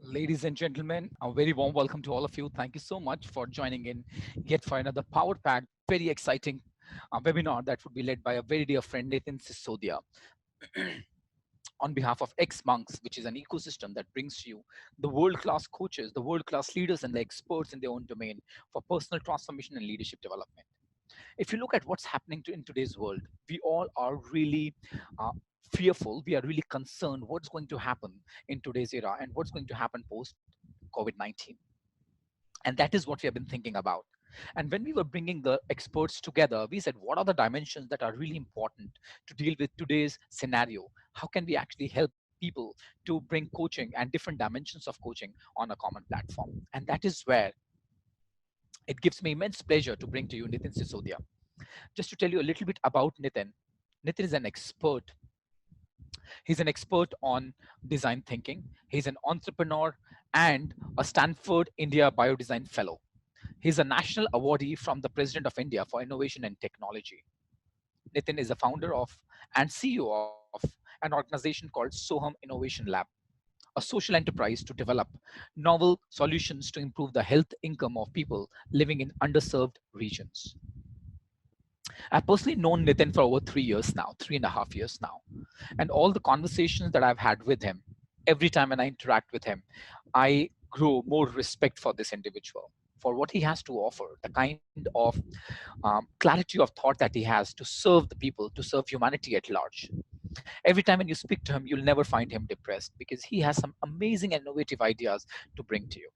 Ladies and gentlemen, a very warm welcome to all of you. Thank you so much for joining in yet for another power packed, very exciting webinar that would be led by a very dear friend, Nitin Sisodia, on behalf of X Monks, which is an ecosystem that brings to you the world class coaches, the world class leaders, and the experts in their own domain for personal transformation and leadership development. If you look at what's happening in today's world, we all are really uh, fearful. We are really concerned what's going to happen in today's era and what's going to happen post COVID 19. And that is what we have been thinking about. And when we were bringing the experts together, we said, what are the dimensions that are really important to deal with today's scenario? How can we actually help people to bring coaching and different dimensions of coaching on a common platform? And that is where it gives me immense pleasure to bring to you Nitin Sisodia. Just to tell you a little bit about Nitin, Nitin is an expert. He's an expert on design thinking. He's an entrepreneur and a Stanford India Biodesign Fellow. He's a national awardee from the President of India for Innovation and Technology. Nitin is the founder of and CEO of an organization called Soham Innovation Lab, a social enterprise to develop novel solutions to improve the health income of people living in underserved regions. I've personally known Nitin for over 3 years now, 3.5 years now. And all the conversations that I've had with him, every time when I interact with him, I grow more respect for this individual, for what he has to offer, the kind of clarity of thought that he has to serve the people, to serve humanity at large. Every time when you speak to him, you'll never find him depressed because he has some amazing and innovative ideas to bring to you.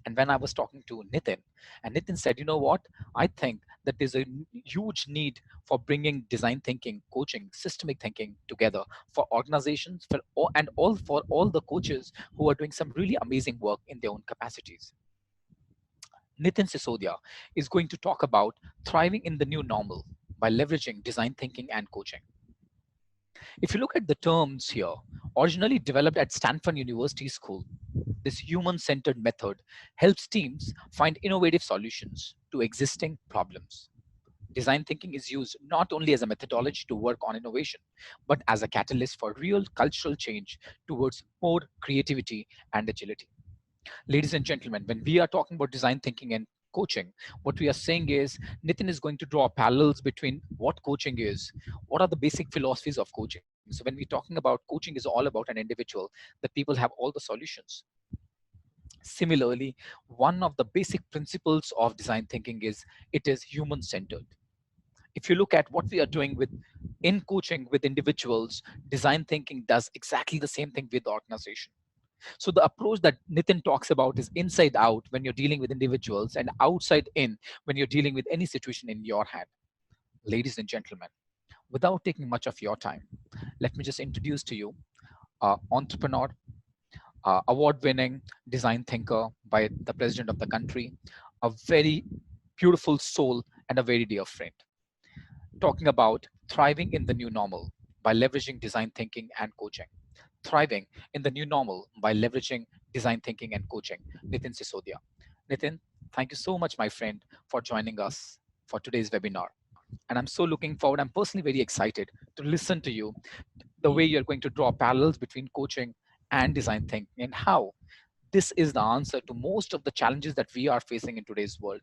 And when I was talking to Nitin, and Nitin said, you know what? I think that there's a huge need for bringing design thinking, coaching, systemic thinking together for organizations and all for all the coaches who are doing some really amazing work in their own capacities. Nitin Sisodia is going to talk about thriving in the new normal by leveraging design thinking and coaching. If you look at the terms here, originally developed at Stanford University School, this human centered method helps teams find innovative solutions to existing problems. Design thinking is used not only as a methodology to work on innovation, but as a catalyst for real cultural change towards more creativity and agility. Ladies and gentlemen, when we are talking about design thinking and coaching, what we are saying is Nitin is going to draw parallels between what coaching is, what are the basic philosophies of coaching. So when we're talking about coaching is all about an individual, that people have all the solutions. Similarly, one of the basic principles of design thinking is it is human centered. If you look at what we are doing with in coaching with individuals, design thinking does exactly the same thing with the organization. So the approach that Nitin talks about is inside out when you're dealing with individuals and outside in when you're dealing with any situation in your hand. Ladies and gentlemen, without taking much of your time, let me just introduce to you entrepreneur, award-winning design thinker by the president of the country, a very beautiful soul and a very dear friend, talking about thriving in the new normal by leveraging design thinking and coaching. Thriving in the new normal by leveraging design thinking and coaching. Nitin Sisodia. Nitin, thank you so much, my friend, for joining us for today's webinar. And I'm so looking forward. I'm personally very excited to listen to you, the way you're going to draw parallels between coaching and design thinking and how this is the answer to most of the challenges that we are facing in today's world,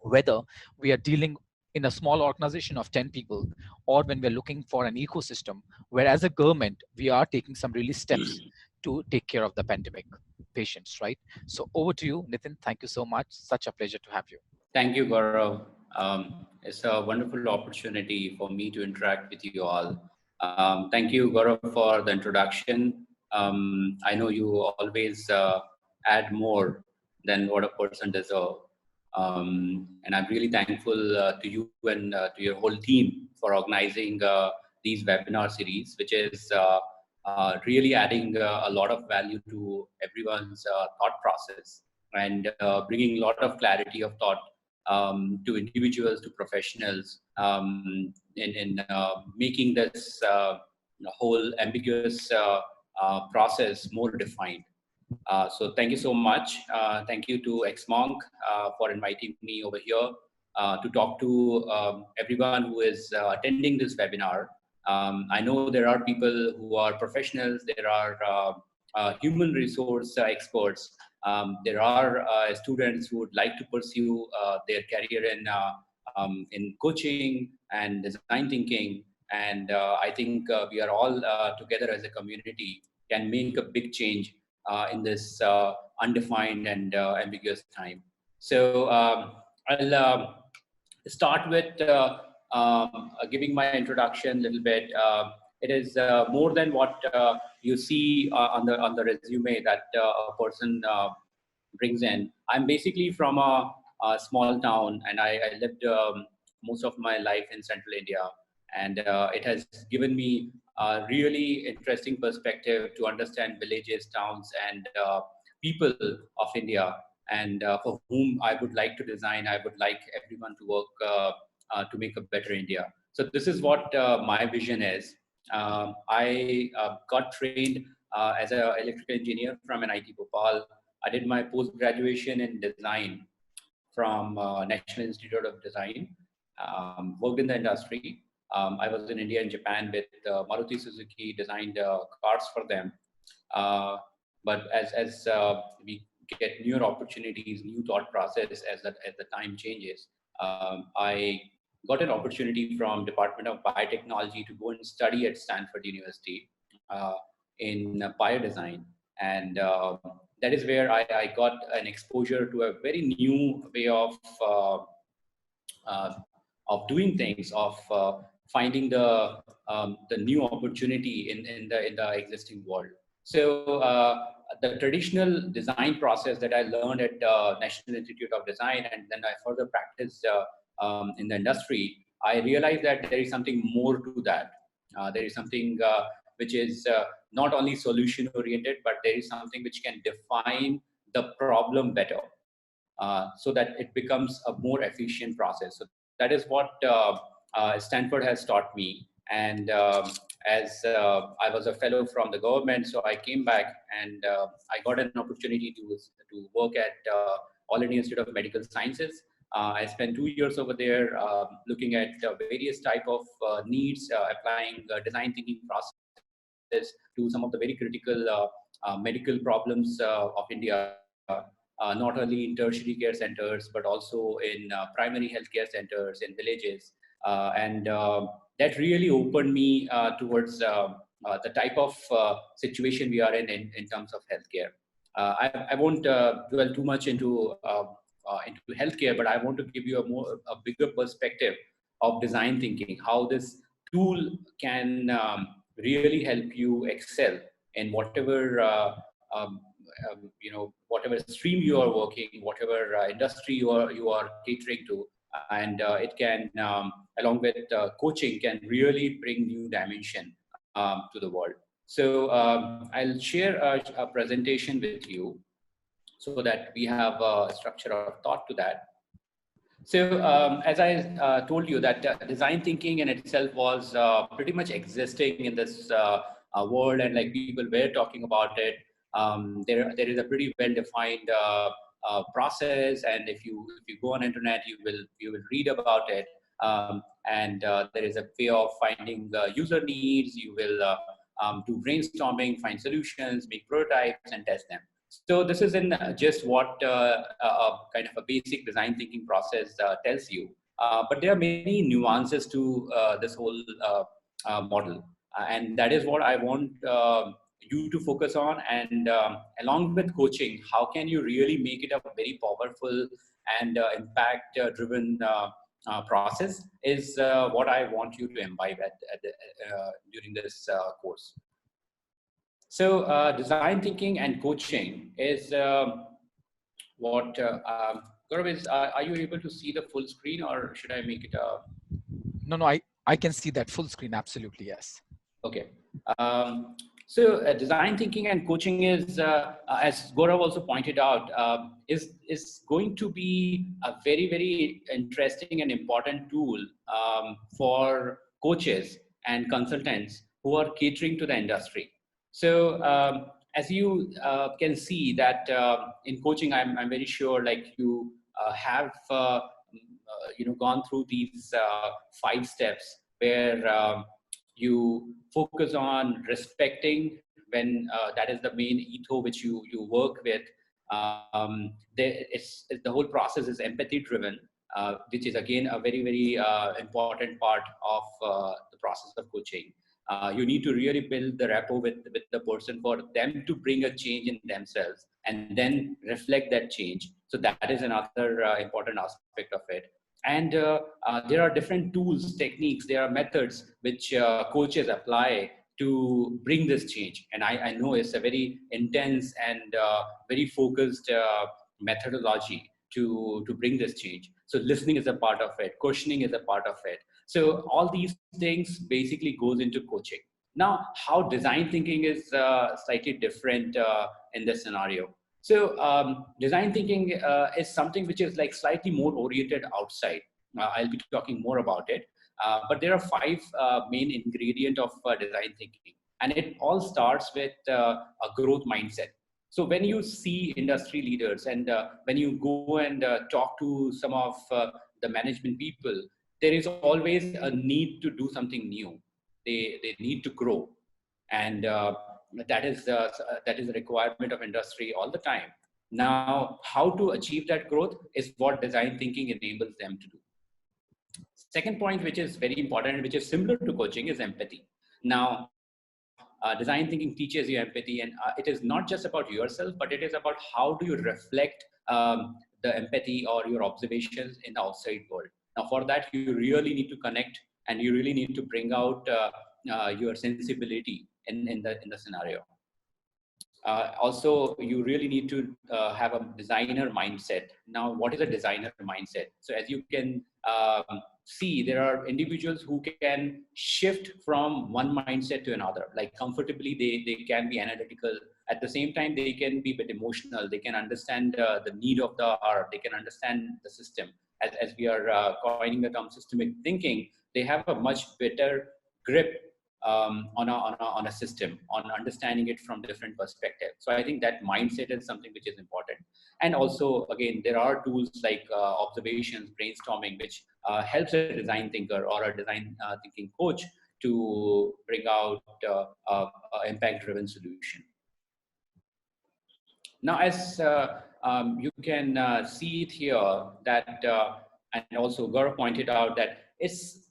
whether we are dealing in a small organization of 10 people or when we're looking for an ecosystem where as a government we are taking some really steps to take care of the pandemic patients, right? So over to you, Nitin. Thank you so much. Such a pleasure to have you. Thank you, Gaurav. It's a wonderful opportunity for me to interact with you all. Thank you, Gaurav, for the introduction. I know you always add more than what a person deserves. And I'm really thankful to you and to your whole team for organizing these webinar series, which is really adding a lot of value to everyone's thought process and bringing a lot of clarity of thought to individuals, to professionals, in making this whole ambiguous process more defined. So thank you so much. Thank you to XMonk for inviting me over here to talk to everyone who is attending this webinar. I know there are people who are professionals. There are human resource experts. There are students who would like to pursue their career in coaching and design thinking, and I think we are all together as a community can make a big change in this undefined and ambiguous time. So I'll start with giving my introduction a little bit. It is more than what you see on the resume that a person brings in. I'm basically from a small town, and I lived most of my life in central India, and it has given me a really interesting perspective to understand villages, towns, and people of India, and for whom I would like to design. I would like everyone to work to make a better India. So this is what my vision is. I got trained as an electrical engineer from an IT Bhopal. I did my post graduation in design from National Institute of Design. Worked in the industry. I was in India and Japan with Maruti Suzuki, designed cars for them. Uh, but as we get newer opportunities, new thought process as the time changes, I got an opportunity from Department of Biotechnology to go and study at Stanford University uh, in biodesign, and that is where I got an exposure to a very new way uh, of doing things, of finding the new opportunity in the existing world. So the traditional design process that I learned at National Institute of Design, and then I further practiced in the industry, I realized that there is something more to that. There is something which is not only solution oriented, but there is something which can define the problem better, so that it becomes a more efficient process. So that is what Stanford has taught me. And as I was a fellow from the government, so I came back and I got an opportunity to work at All India Institute of Medical Sciences. I spent 2 years over there looking at various type of needs, applying design thinking process to some of the very critical medical problems of India, not only in tertiary care centers, but also in primary healthcare centers in villages. And that really opened me towards the type of situation we are in terms of healthcare. I won't dwell too much into healthcare, but I want to give you a bigger perspective of design thinking, how this tool can really help you excel in whatever whatever stream you are working, whatever industry you are catering to, and it can, along with coaching, can really bring new dimension to the world. So I'll share a presentation with you so that we have a structure of thought to that. So, as I told you, that design thinking in itself was pretty much existing in this world, and like people were talking about it. There is a pretty well-defined process, and if you go on internet, you will read about it. And there is a way of finding user needs. You will do brainstorming, find solutions, make prototypes, and test them. So this is in just what kind of a basic design thinking process tells you. But there are many nuances to this whole model. And that is what I want you to focus on. And along with coaching, how can you really make it a very powerful and impact driven process is what I want you to imbibe during this course. So design thinking and coaching is what Gaurav, are you able to see the full screen, or should I make it No, no, I can see that full screen. Absolutely, yes. okay? So design thinking and coaching is, as Gaurav also pointed out, is going to be a very interesting and important tool for coaches and consultants who are catering to the industry. So as you can see that in coaching, I'm very sure like you have gone through these 5 steps where you focus on respecting when that is the main ethos which you work with, the whole process is empathy driven, which is again a very very important part of the process of coaching. You need to really build the rapport with the person for them to bring a change in themselves and then reflect that change. So that is another important aspect of it. And there are different tools, techniques, there are methods which coaches apply to bring this change. And I know it's a very intense and very focused methodology to bring this change. So listening is a part of it, questioning is a part of it. So all these things basically goes into coaching. Now, how design thinking is slightly different in this scenario. So design thinking is something which is like slightly more oriented outside. I'll be talking more about it. But there are five main ingredient of design thinking, and it all starts with a growth mindset. So when you see industry leaders and when you go and talk to some of the management people, there is always a need to do something new. They need to grow, and that is a requirement of industry all the time. Now, how to achieve that growth is what design thinking enables them to do. Second point, which is very important, which is similar to coaching, is empathy. Now, design thinking teaches you empathy, and it is not just about yourself, but it is about how do you reflect the empathy or your observations in the outside world. Now, for that, you really need to connect, and you really need to bring out your sensibility in the scenario. Also, you really need to have a designer mindset. Now, what is a designer mindset? So as you can see, there are individuals who can shift from one mindset to another. Like comfortably, they can be analytical. At the same time, they can be a bit emotional. They can understand the need of the art. They can understand the system. As we are coining the term systemic thinking, they have a much better grip on a system, on understanding it from different perspectives. So I think that mindset is something which is important. And also, again, there are tools like observations, brainstorming, which helps a design thinker or a design thinking coach to bring out impact-driven solution. Now, as you can see it here, that and also Gaurav pointed out that it's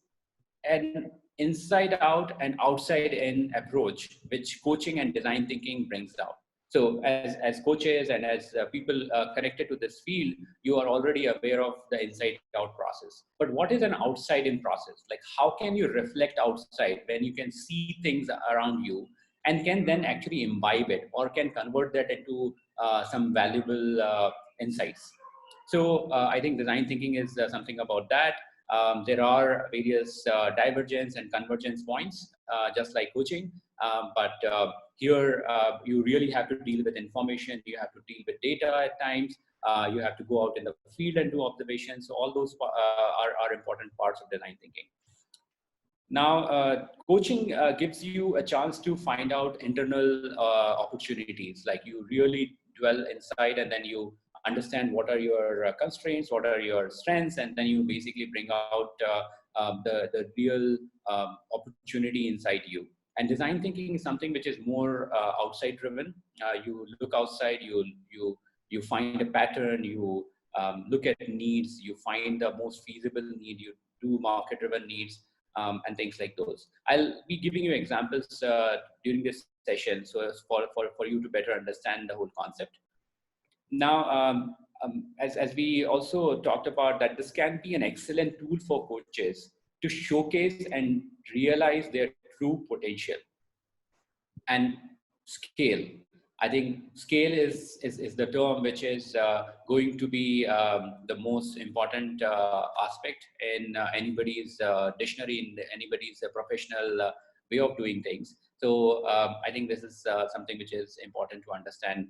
an inside out and outside in approach which coaching and design thinking brings out. So as coaches and as people connected to this field, you are already aware of the inside out process. But what is an outside in process? Like how can you reflect outside when you can see things around you and can then actually imbibe it or can convert that into some valuable insights? So I think design thinking is something about that. There are various divergence and convergence points, just like coaching. But here, you really have to deal with information. You have to deal with data at times. You have to go out in the field and do observations. So all those are important parts of design thinking. Now, coaching gives you a chance to find out internal opportunities. Like you really dwell inside and then you understand what are your constraints, what are your strengths, and then you basically bring out the real opportunity inside you. And design thinking is something which is more outside driven. You look outside, you find a pattern, you look at needs, you find the most feasible need, you do market driven needs, and things like those. I'll be giving you examples during this session so as for you to better understand the whole concept. Now, as we also talked about that this can be an excellent tool for coaches to showcase and realize their true potential and scale. I think scale is the term which is going to be the most important aspect in anybody's dictionary, in anybody's professional way of doing things. So I think this is something which is important to understand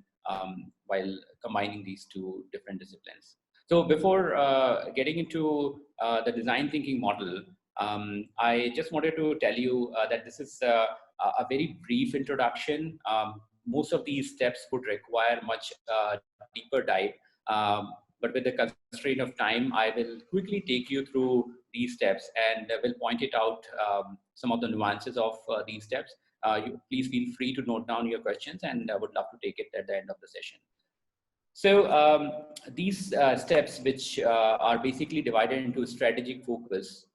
while combining these two different disciplines. So before getting into the design thinking model, I just wanted to tell you that this is a very brief introduction. Most of these steps would require much deeper dive. But with the constraint of time, I will quickly take you through these steps and will point it out some of the nuances of these steps. Please feel free to note down your questions, and I would love to take it at the end of the session. So these steps, which are basically divided into strategic focus,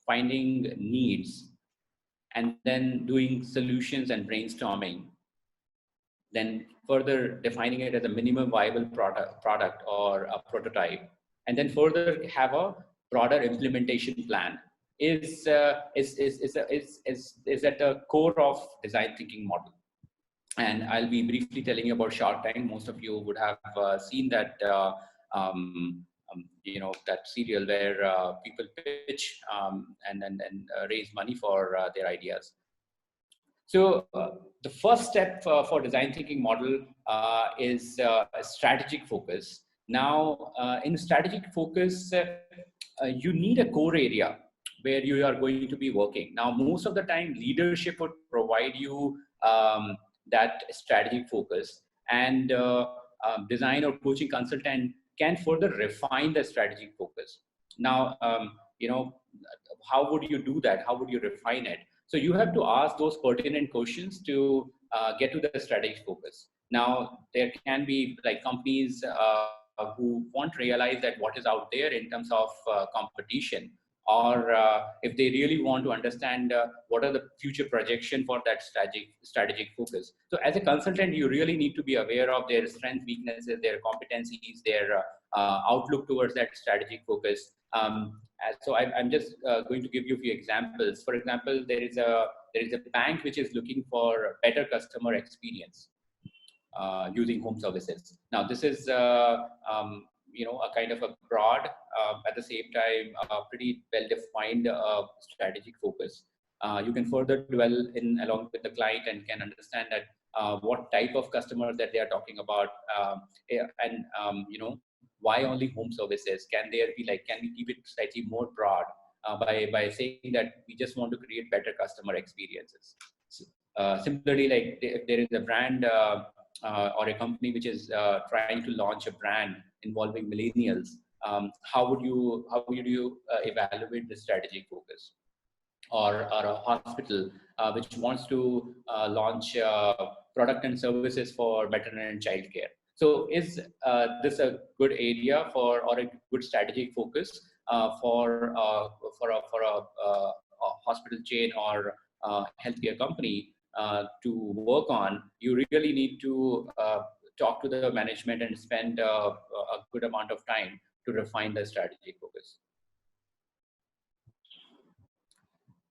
finding needs, and then doing solutions and brainstorming, then further defining it as a minimum viable product or a prototype, and then further have a broader implementation plan is at the core of design thinking model. And I'll be briefly telling you about Shark Tank. Most of you would have seen that that serial where people pitch and raise money for their ideas. So the first step for design thinking model is a strategic focus. Now, in strategic focus, you need a core area where you are going to be working. Now, most of the time, leadership would provide you that strategic focus, and design or coaching consultant can further refine the strategic focus. Now, how would you do that? How would you refine it? So you have to ask those pertinent questions to get to the strategic focus. Now, there can be like companies who won't realize that what is out there in terms of competition, or if they really want to understand what are the future projection for that strategic focus. So as a consultant, you really need to be aware of their strengths, weaknesses, their competencies, their outlook towards that strategic focus. So I'm just going to give you a few examples. For example, there is a bank which is looking for better customer experience using home services. Now, this is a kind of a broad, at the same time, pretty well-defined strategic focus. You can further dwell in along with the client and can understand that what type of customers that they are talking about, and why only home services? Can there be like, can we keep it slightly more broad by saying that we just want to create better customer experiences? Similarly, like if there is a brand or a company which is trying to launch a brand involving millennials, how would you evaluate the strategic focus? Or a hospital which wants to launch product and services for maternal and child care. So is this a good area or a good strategic focus for a hospital chain or healthcare company to work on? You really need to talk to the management and spend a good amount of time to refine the strategic focus.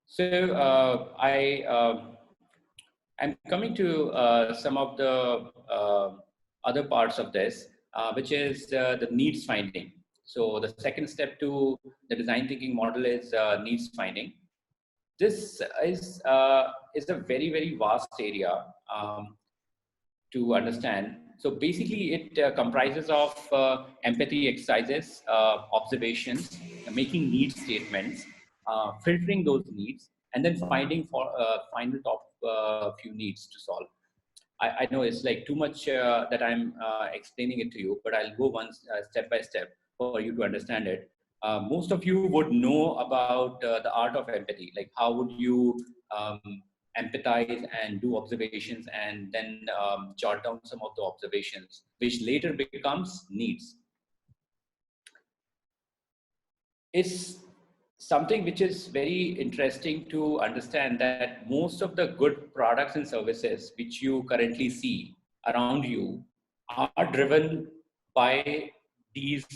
So I'm coming to some of the other parts of this, which is the needs finding. So the second step to the design thinking model is needs finding. This is a very, very vast area to understand. So basically, it comprises of empathy exercises, observations, making need statements, filtering those needs, and then finding for final top few needs to solve. I know it's like too much that I'm explaining it to you, but I'll go one step by step for you to understand it. Most of you would know about the art of empathy. Like, how would you empathize and do observations and then jot down some of the observations, which later becomes needs. It's something which is very interesting to understand, that most of the good products and services which you currently see around you are driven by these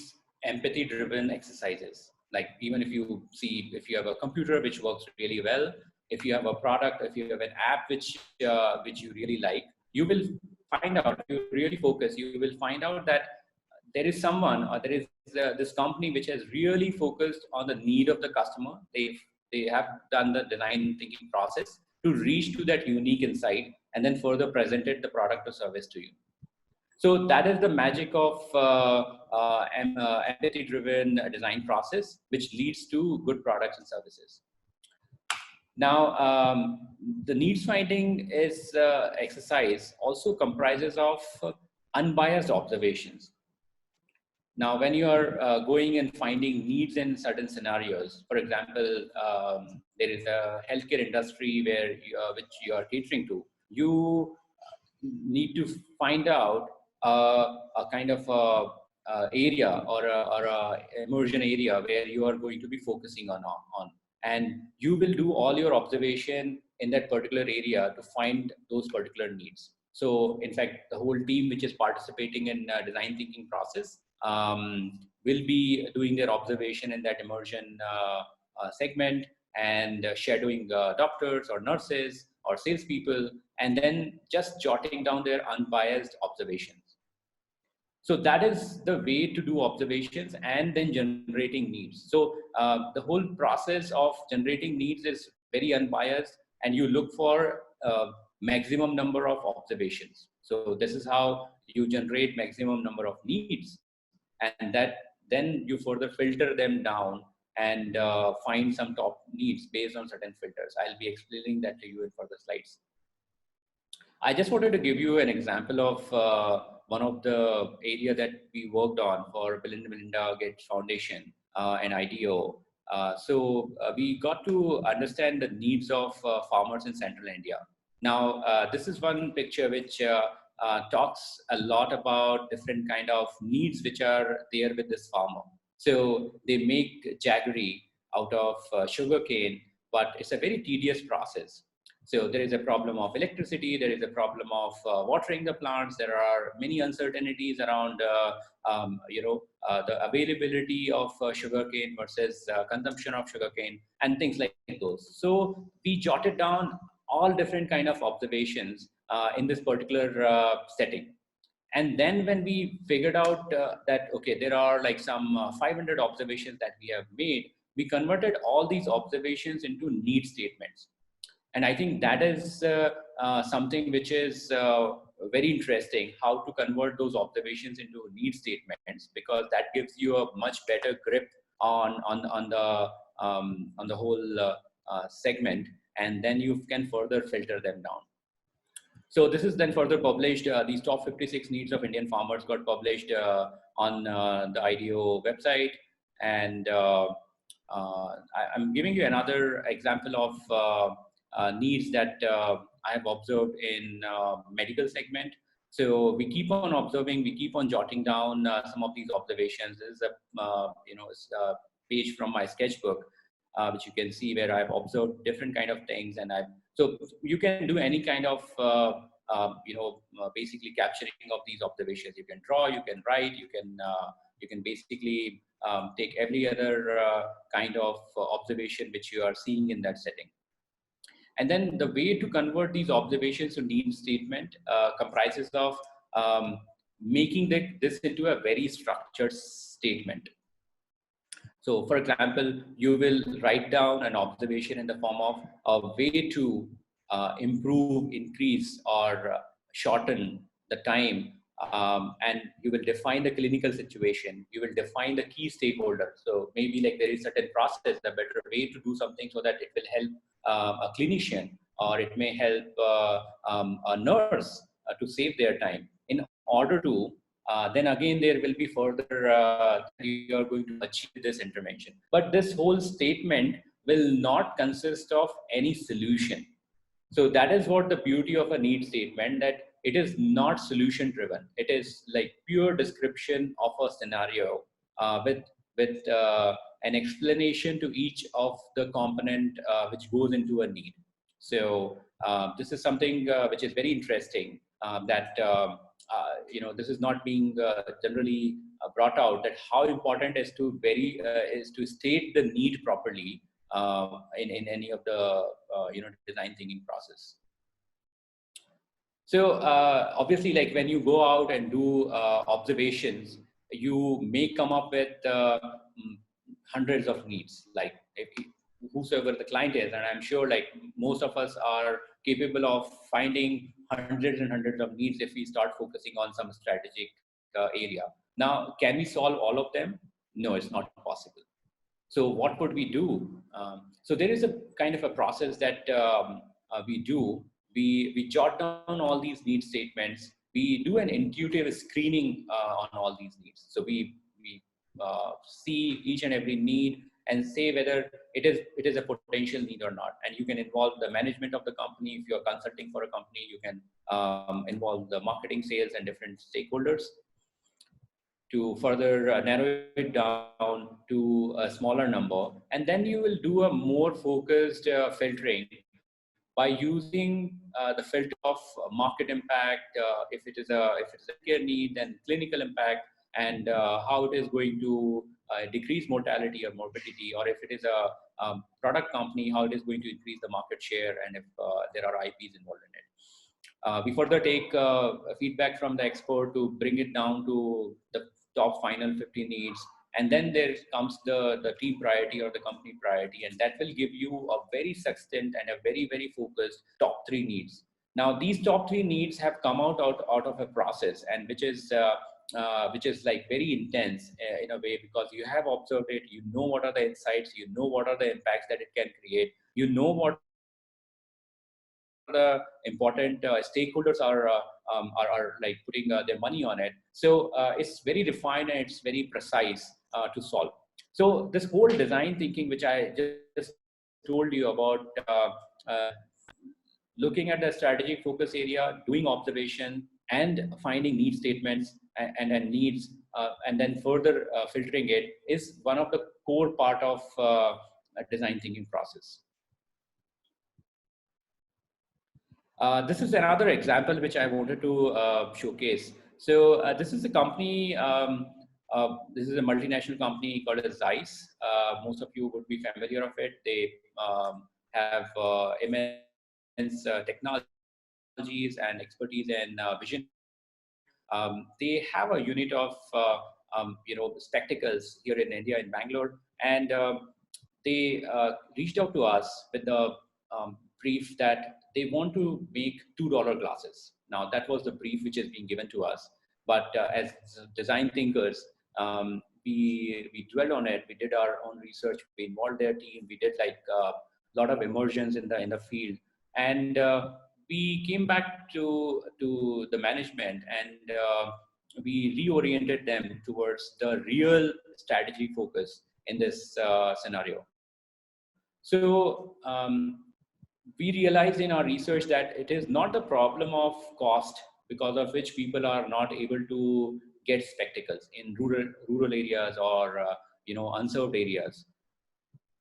empathy driven exercises. Like, even if you see, if you have a computer which works really well, if you have a product, if you have an app which you really like, you will find out, if you really focus, you will find out that there is someone, or there is this company which has really focused on the need of the customer. They have done the design thinking process to reach to that unique insight and then further presented the product or service to you. So that is the magic of empathy-driven design process, which leads to good products and services. Now, the needs finding is exercise also comprises of unbiased observations. Now, when you are going and finding needs in certain scenarios, for example, there is a healthcare industry where which you are catering to, you need to find out a kind of area or a immersion area where you are going to be focusing on, and you will do all your observation in that particular area to find those particular needs. So in fact, the whole team which is participating in design thinking process will be doing their observation in that immersion segment, and shadowing doctors or nurses or salespeople, and then just jotting down their unbiased observations. So that is the way to do observations and then generating needs. So the whole process of generating needs is very unbiased, and you look for maximum number of observations. So this is how you generate maximum number of needs, and that then you further filter them down and find some top needs based on certain filters. I'll be explaining that to you in further slides. I just wanted to give you an example of one of the area that we worked on for Bill and Melinda Gates Foundation and IDO. We got to understand the needs of farmers in central India. Now, this is one picture which talks a lot about different kind of needs which are there with this farmer. So they make jaggery out of sugarcane, but it's a very tedious process. So there is a problem of electricity, there is a problem of watering the plants, there are many uncertainties around the availability of sugarcane versus consumption of sugarcane and things like those. So we jotted down all different kind of observations in this particular setting. And then when we figured out that, okay, there are like some 500 observations that we have made, we converted all these observations into need statements. And I think that is something which is very interesting, how to convert those observations into need statements, because that gives you a much better grip on the whole segment, and then you can further filter them down. So this is then further published. These top 56 needs of Indian farmers got published on the IDO website. And I'm giving you another example of needs that I have observed in medical segment. So we keep on observing, we keep on jotting down some of these observations. This is a page from my sketchbook, which you can see where I've observed different kind of things, and so you can do any kind of basically capturing of these observations. You can draw, you can write, you can basically take every other kind of observation which you are seeing in that setting. And then the way to convert these observations to need statement comprises of making this into a very structured statement. So for example, you will write down an observation in the form of a way to improve, increase, or shorten the time. And you will define the clinical situation. You will define the key stakeholders. So maybe like there is certain process, a better way to do something so that it will help a clinician, or it may help a nurse to save their time. In order to, then again, there will be further that you are going to achieve this intervention. But this whole statement will not consist of any solution. So that is what the beauty of a need statement, that it is not solution driven. It is like pure description of a scenario with an explanation to each of the component which goes into a need. So this is something which is very interesting, that this is not being generally brought out, that how important is to state the need properly in any of the design thinking process. So obviously, like when you go out and do observations, you may come up with hundreds of needs, like whosoever the client is. And I'm sure like most of us are capable of finding hundreds and hundreds of needs if we start focusing on some strategic area. Now, can we solve all of them? No, it's not possible. So what could we do? So there is a kind of a process that we do. We jot down all these need statements. We do an intuitive screening on all these needs. So we see each and every need and say whether it is a potential need or not. And you can involve the management of the company. If you're consulting for a company, you can involve the marketing, sales, and different stakeholders to further narrow it down to a smaller number. And then you will do a more focused filtering by using the filter of market impact, if it is a healthcare need, then clinical impact, and how it is going to decrease mortality or morbidity, or if it is a product company, how it is going to increase the market share, and if there are IPs involved in it. We further take feedback from the expert to bring it down to the top final 50 needs. And then there comes the team priority or the company priority, and that will give you a very succinct and a very, very focused top three needs. Now, these top three needs have come out of a process, and which is like very intense in a way, because you have observed it, you know what are the insights, you know what are the impacts that it can create, you know what are the important stakeholders are like putting their money on it. So it's very refined and it's very precise to solve. So this whole design thinking, which I just told you about, looking at the strategic focus area, doing observation, and finding need statements and needs, and then further filtering it, is one of the core part of a design thinking process. This is another example which I wanted to showcase. So this is a company, this is a multinational company called as Zeiss. Most of you would be familiar of it. They have immense technologies and expertise in vision technology. They have a unit of spectacles here in India, in Bangalore, and they reached out to us with the brief that they want to make $2 glasses. Now, that was the brief which is being given to us. But as design thinkers, we dwelled on it. We did our own research. We involved their team. We did like a lot of immersions in the field, and we came back to the management, and we reoriented them towards the real strategy focus in this scenario. So we realized in our research that it is not the problem of cost because of which people are not able to get spectacles in rural areas or unserved areas.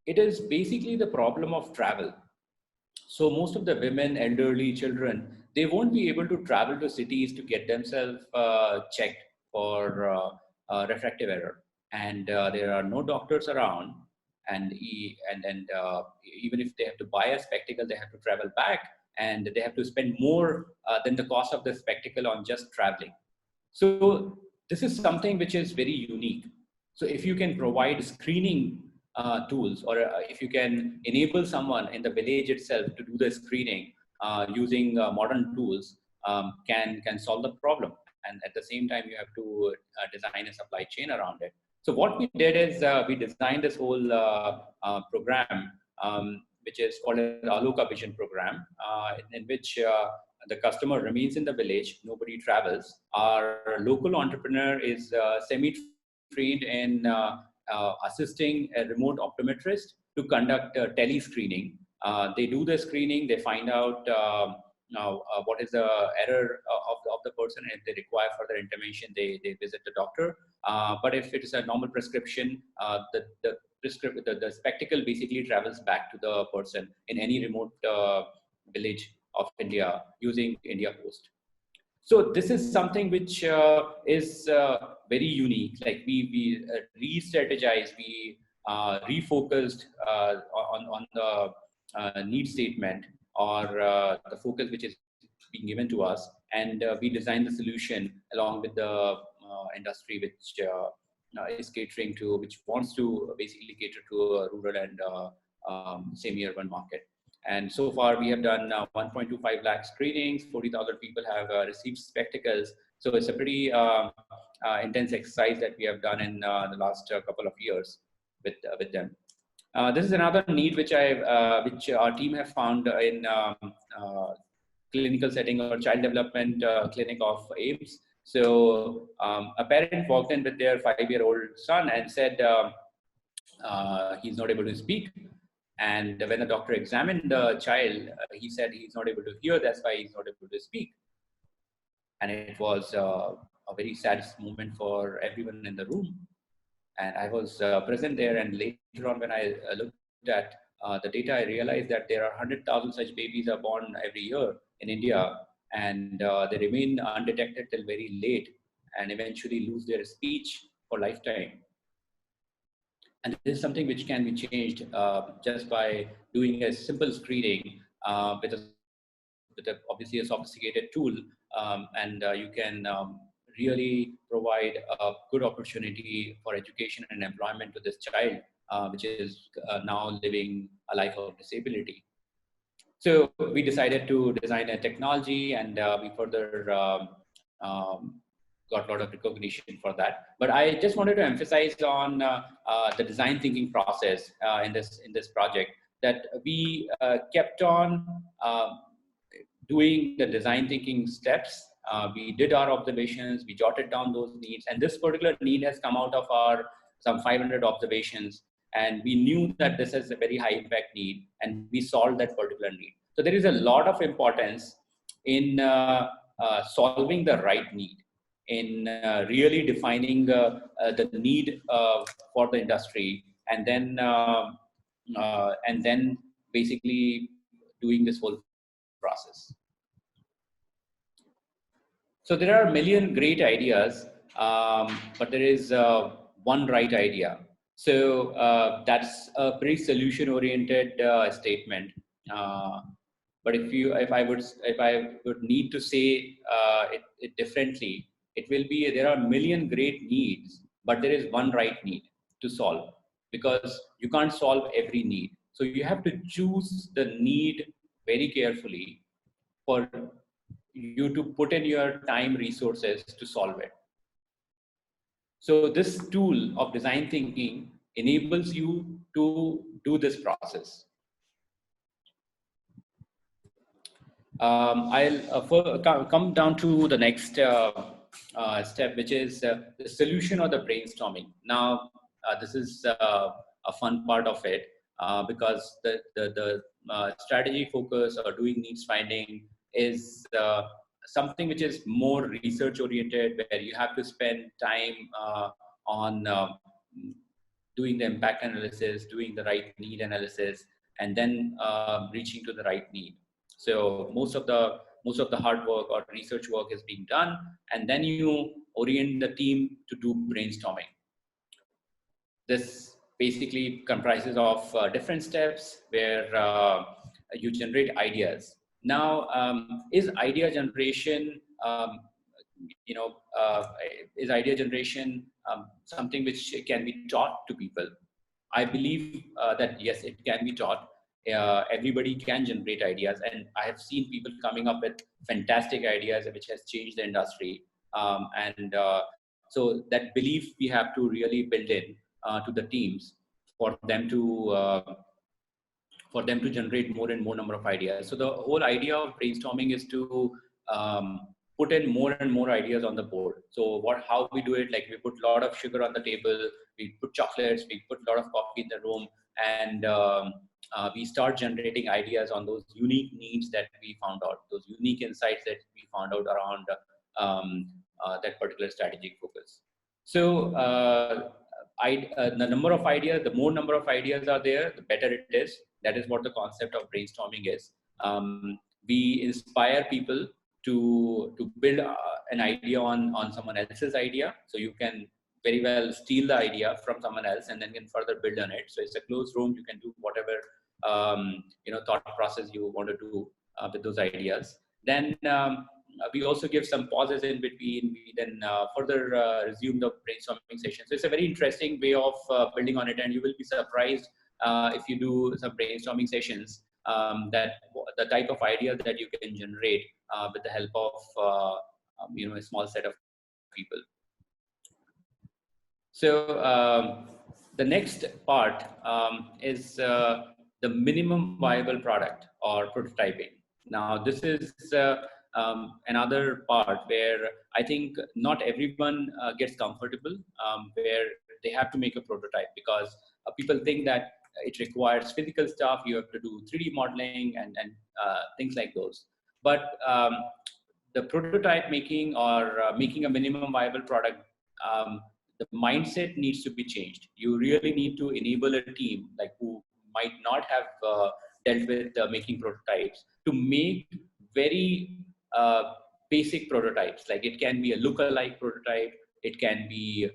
It is basically the problem of travel. So most of the women, elderly, children, they won't be able to travel to cities to get themselves checked for refractive error, and there are no doctors around. And even if they have to buy a spectacle, they have to travel back, and they have to spend more than the cost of the spectacle on just traveling. So this is something which is very unique. So if you can provide screening tools, or if you can enable someone in the village itself to do the screening using modern tools, can solve the problem. And at the same time, you have to design a supply chain around it. So what we did is we designed this whole program, which is called an Aloka Vision program, in which the customer remains in the village, nobody travels. Our local entrepreneur is semi-trained in assisting a remote optometrist to conduct tele-screening. They do the screening, they find out what is the error of the person, and if they require further intervention, they visit the doctor. But if it is a normal prescription, the spectacle basically travels back to the person in any remote village of India using India Post. So this is something which is very unique. Like we re-strategized, we refocused on the need statement, or the focus which is being given to us, and we designed the solution along with the industry which is catering to, which wants to basically cater to a rural and semi-urban market. And so far, we have done 1.25 lakh screenings. 40,000 people have received spectacles. So it's a pretty intense exercise that we have done in the last couple of years with them. This is another need which which our team have found in clinical setting or child development clinic of AIMS. So a parent walked in with their 5-year-old son and said, he's not able to speak. And when the doctor examined the child, he said he's not able to hear, that's why he's not able to speak. And it was a very sad moment for everyone in the room. And I was present there, and later on when I looked at the data, I realized that there are 100,000 such babies are born every year in India, and they remain undetected till very late and eventually lose their speech for lifetime. And this is something which can be changed just by doing a simple screening with obviously a sophisticated tool, and you can really provide a good opportunity for education and employment to this child, which is now living a life of disability. So we decided to design a technology, and we further got a lot of recognition for that. But I just wanted to emphasize on the design thinking process in this project, that we kept on doing the design thinking steps. We did our observations, we jotted down those needs, and this particular need has come out of our some 500 observations, and we knew that this is a very high impact need, and we solved that particular need. So there is a lot of importance in solving the right need, in really defining the need for the industry, and then basically doing this whole process. So there are a million great ideas, but there is one right idea. So that's a pretty solution-oriented statement. Uh, but if I would need to say it differently, it will be, there are a million great needs, but there is one right need to solve, because you can't solve every need. So you have to choose the need very carefully for you to put in your time resources to solve it. So this tool of design thinking enables you to do this process. I'll come down to the next step, which is the solution or the brainstorming. Now, this is a fun part of it, because the strategy focus or doing needs finding is something which is more research oriented, where you have to spend time on doing the impact analysis, doing the right need analysis, and then reaching to the right need. So most of the hard work or research work is being done, and then you orient the team to do brainstorming. This basically comprises of different steps where you generate ideas. Now, is idea generation, you know, uh, is idea generation something which can be taught to people? I believe that yes, it can be taught. Everybody can generate ideas, and I have seen people coming up with fantastic ideas which has changed the industry. And so that belief we have to really build in to the teams for them to generate more and more number of ideas. So the whole idea of brainstorming is to put in more and more ideas on the board. So how we do it, like we put a lot of sugar on the table, we put chocolates, we put a lot of coffee in the room, and we start generating ideas on those unique needs that we found out, those unique insights that we found out around that particular strategic focus. So the number of ideas, the more number of ideas are there, the better it is. That is what the concept of brainstorming is. We inspire people to build an idea on someone else's idea. So you can very well steal the idea from someone else and then can further build on it. So it's a closed room. You can do whatever thought process you want to do with those ideas. Then we also give some pauses in between. We then further resume the brainstorming session. So it's a very interesting way of building on it, and you will be surprised if you do some brainstorming sessions, that the type of ideas that you can generate with the help of a small set of people. So the next part is the minimum viable product or prototyping. Now this is another part where I think not everyone gets comfortable, where they have to make a prototype, because people think that it requires physical stuff. You have to do 3D modeling and things like those. But the prototype making, or making a minimum viable product, um, the mindset needs to be changed. You really need to enable a team like who might not have dealt with making prototypes, to make very basic prototypes. Like it can be a look-alike prototype, it can be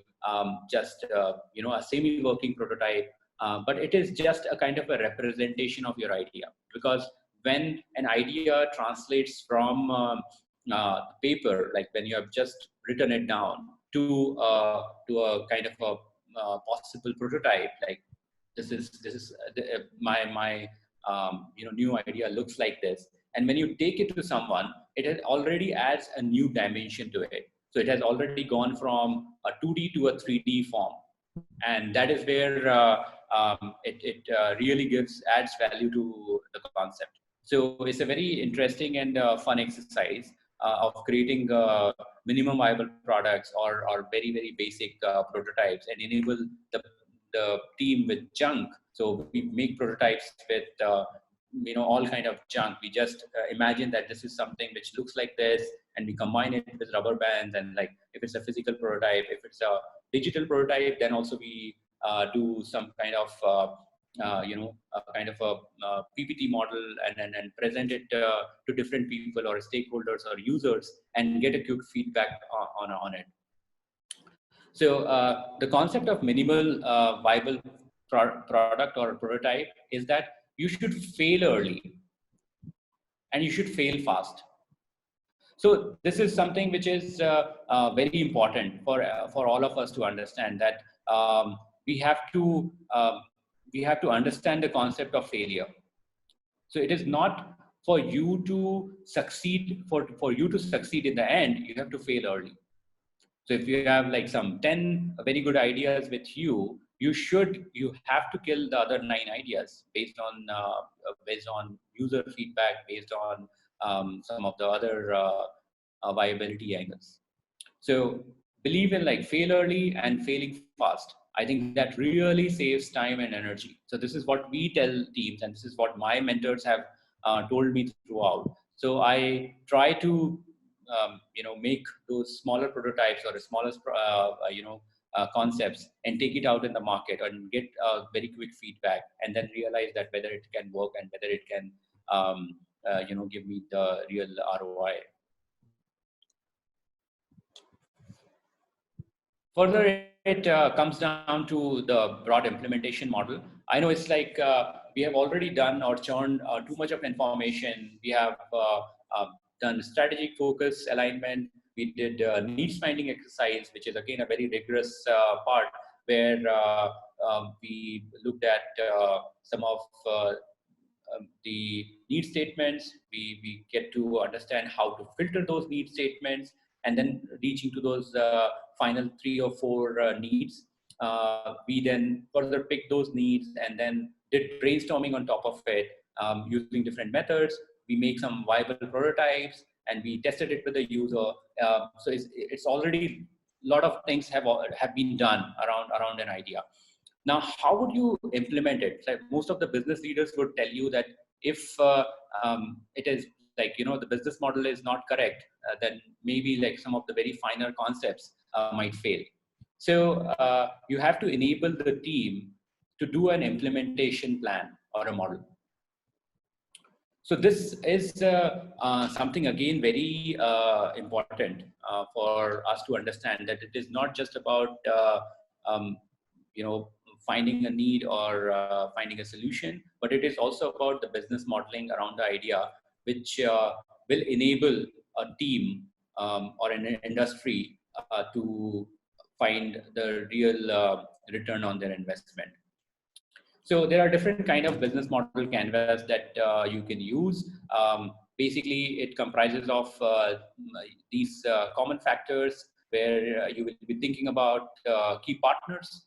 just a semi-working prototype, but it is just a kind of a representation of your idea. Because when an idea translates from paper, like when you have just written it down, to a kind of a possible prototype, like this is my new idea looks like this, and when you take it to someone, it has already adds a new dimension to it. So it has already gone from a 2D to a 3D form, and that is where it really adds value to the concept. So it's a very interesting and fun exercise of creating minimum viable products, or very basic prototypes, and enable the team with junk. So we make prototypes with all kind of junk. We just imagine that this is something which looks like this, and we combine it with rubber bands. And like if it's a physical prototype, if it's a digital prototype, then also we do some kind of a kind of a PPT model, and present it to different people or stakeholders or users, and get a quick feedback on it. So the concept of minimal viable product or prototype is that you should fail early, and you should fail fast. So this is something which is very important for all of us to understand, that we have to understand the concept of failure. So it is not for you to succeed. For you to succeed in the end, you have to fail early. So if you have like some 10 very good ideas with you, you have to kill the other 9 ideas based on user feedback, based on some of the other viability angles. So believe in like fail early and failing fast. I think that really saves time and energy. So this is what we tell teams, and this is what my mentors have told me throughout. So I try to make those smaller prototypes, or smaller concepts, and take it out in the market and get very quick feedback, and then realize that whether it can work and whether it can give me the real ROI. Further, it comes down to the broad implementation model. I know it's like we have already done or churned too much of information. We have done strategic focus alignment. We did needs finding exercise, which is again a very rigorous part, where we looked at some of the need statements. We get to understand how to filter those need statements, and then reaching to those final 3 or 4 needs. We then further pick those needs, and then did brainstorming on top of it, using different methods. We make some viable prototypes, and we tested it with the user. So it's already a lot of things have been done around an idea. Now, how would you implement it? Like most of the business leaders would tell you that if it is like, the business model is not correct, then maybe like some of the very finer concepts might fail. So you have to enable the team to do an implementation plan or a model. So this is something again very important for us to understand, that it is not just about um, finding a need or finding a solution, but it is also about the business modeling around the idea, which will enable a team or an industry to find the real return on their investment. So there are different kind of business model canvas that you can use. Basically, it comprises of these common factors, where you will be thinking about key partners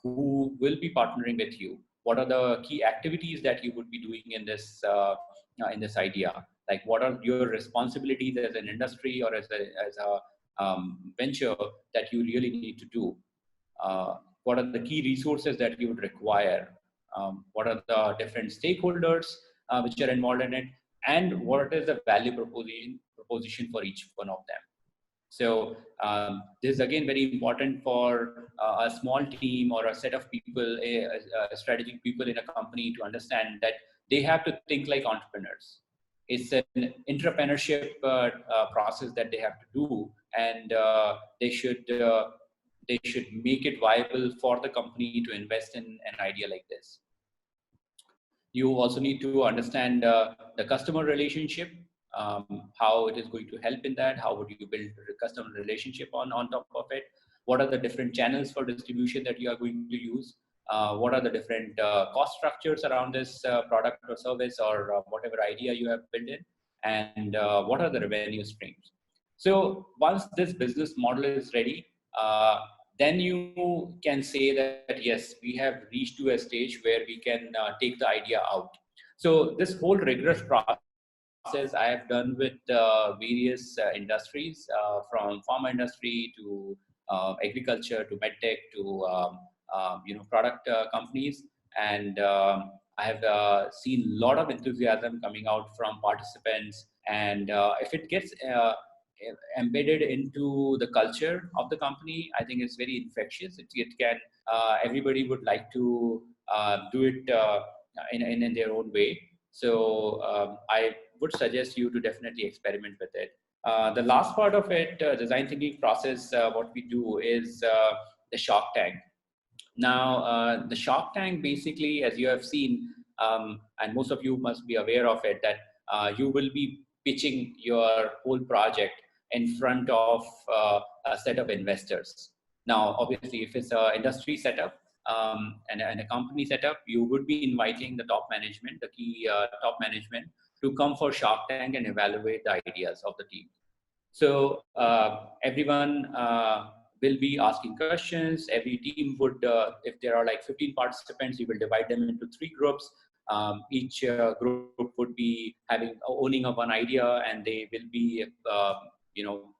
who will be partnering with you. What are the key activities that you would be doing in this idea? Like what are your responsibilities as an industry or as a venture that you really need to do? What are the key resources that you would require? What are the different stakeholders which are involved in it, and what is the value proposition for each one of them? So this is again very important for a small team or a set of people, strategic people in a company to understand that they have to think like entrepreneurs. It's an entrepreneurship process that they have to do, and they should make it viable for the company to invest in an idea like this. You also need to understand the customer relationship, how it is going to help in that. How would you build a customer relationship on top of it? What are the different channels for distribution that you are going to use? What are the different cost structures around this product or service or whatever idea you have built in? And what are the revenue streams? So once this business model is ready, then you can say that yes, we have reached to a stage where we can take the idea out. So this whole rigorous process I have done with various industries, from pharma industry to agriculture to medtech to product companies, and I have seen a lot of enthusiasm coming out from participants, and if it gets embedded into the culture of the company, I think it's very infectious. It can everybody would like to do it in their own way. So I would suggest you to definitely experiment with it. The last part of it, design thinking process, what we do is the shark tank. Now, the Shark Tank, basically, as you have seen, and most of you must be aware of it, that you will be pitching your whole project in front of a set of investors. Now, obviously, if it's an industry setup and a company setup, you would be inviting the top management, the key top management, to come for Shark Tank and evaluate the ideas of the team. So everyone will be asking questions. Every team would, if there are like 15 participants, you will divide them into 3 groups. Each group would be having owning of one idea, and they will be,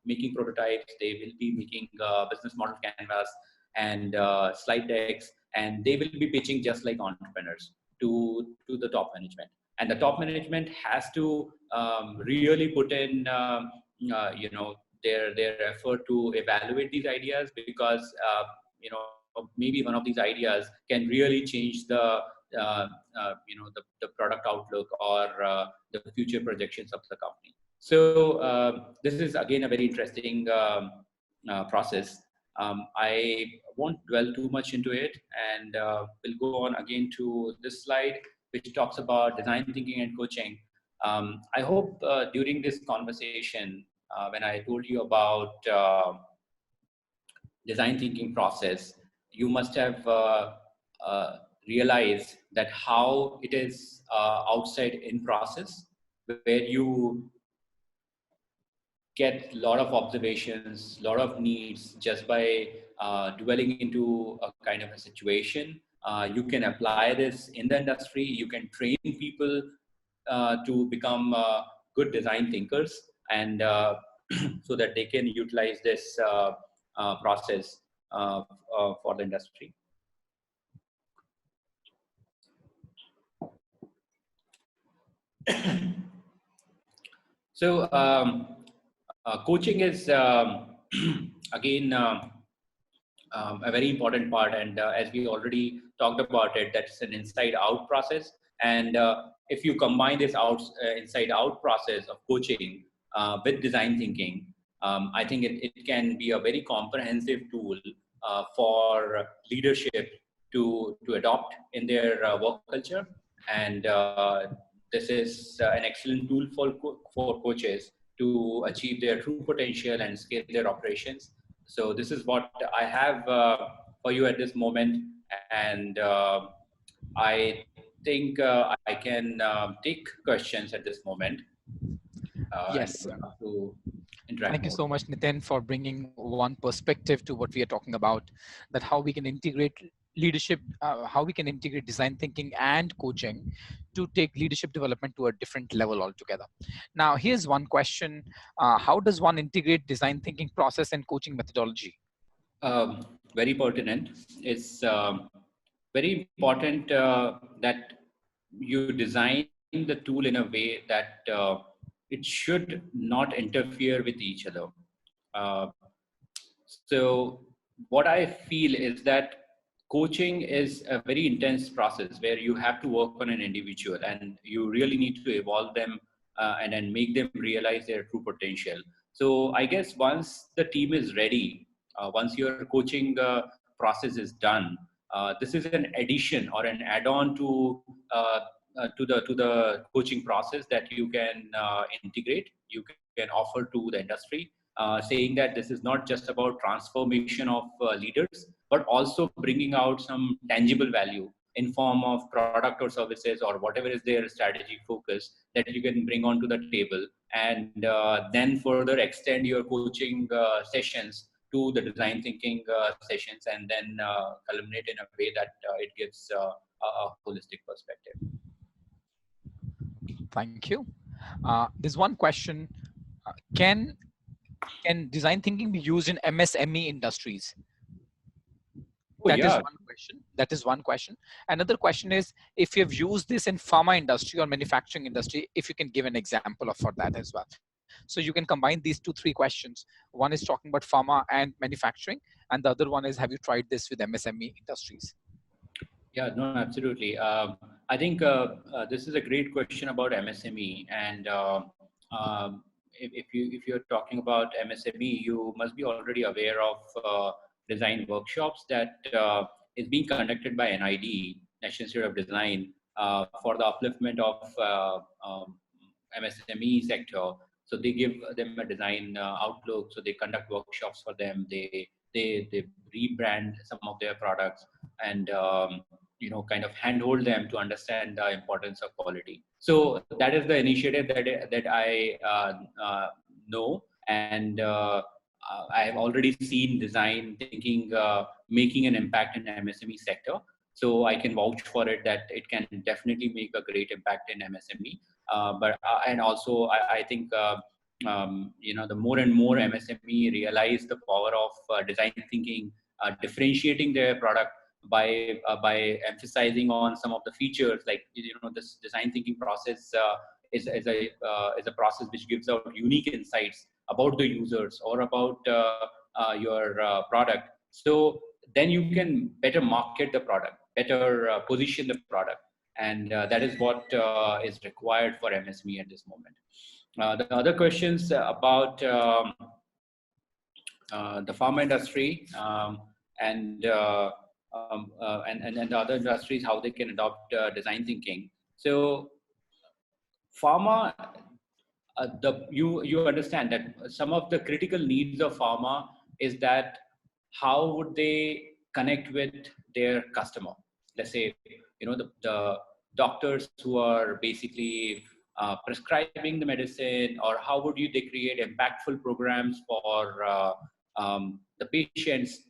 making prototypes. They will be making business model canvas and slide decks, and they will be pitching just like entrepreneurs to the top management. And the top management has to really put in their effort to evaluate these ideas, because maybe one of these ideas can really change the product outlook or the future projections of the company. So this is again a very interesting process. I won't dwell too much into it, and we'll go on again to this slide, which talks about design thinking and coaching. I hope during this conversation, when I told you about design thinking process, you must have realized that how it is outside in process, where you get a lot of observations, a lot of needs just by dwelling into a kind of a situation. You can apply this in the industry. You can train people to become good design thinkers, and so that they can utilize this process for the industry. So coaching is again a very important part, and as we already talked about it, that's an inside out process. And if you combine this inside out process of coaching with design thinking, I think it can be a very comprehensive tool for leadership to adopt in their work culture. And this is an excellent tool for coaches to achieve their true potential and scale their operations. So this is what I have for you at this moment, and I think I can take questions at this moment, and Yes. would love to interact Thank you more. so much, Nitin, for bringing one perspective to what we are talking about, that how we can integrate leadership, how we can integrate design thinking and coaching to take leadership development to a different level altogether. Now, here's one question: how does one integrate design thinking process and coaching methodology? Very pertinent. It's very important that you design the tool in a way that it should not interfere with each other. Uh, so what I feel is that coaching is a very intense process where you have to work on an individual and you really need to evolve them and then make them realize their true potential. So I guess once the team is ready, once your coaching process is done, this is an addition or an add-on to the coaching process that you can integrate, you can offer to the industry, saying that this is not just about transformation of leaders, but also bringing out some tangible value in form of product or services or whatever is their strategic focus that you can bring onto the table, and then further extend your coaching sessions to the design thinking sessions, and then culminate in a way that it gives a holistic perspective. Thank you. There's one question: can design thinking be used in MSME industries? Oh That is yeah. one question. That is one question. Another question is, if you have used this in pharma industry or manufacturing industry, if you can give an example of for that as well. So you can combine these two, three questions. One is talking about pharma and manufacturing, and the other one is, have you tried this with MSME industries? Yeah, no, absolutely. I think this is a great question about MSME, and if you're talking about MSME, you must be already aware of design workshops that is being conducted by NID, National Institute of Design, for the upliftment of MSME sector. So they give them a design outlook. So they conduct workshops for them. They rebrand some of their products, and kind of handhold them to understand the importance of quality. So that is the initiative that I know, and I have already seen design thinking making an impact in the MSME sector. So I can vouch for it that it can definitely make a great impact in MSME. But and also I think the more and more MSME realize the power of design thinking, differentiating their product by emphasizing on some of the features, like this design thinking process is a process which gives out unique insights about the users or about your product. So then you can better market the product, better position the product, and that is what is required for MSME at this moment. The other questions about the pharma industry, and the other industries, how they can adopt design thinking. So pharma, you understand that some of the critical needs of pharma is that how would they connect with their customer? Let's say the doctors who are basically prescribing the medicine, or how would they create impactful programs for the patients,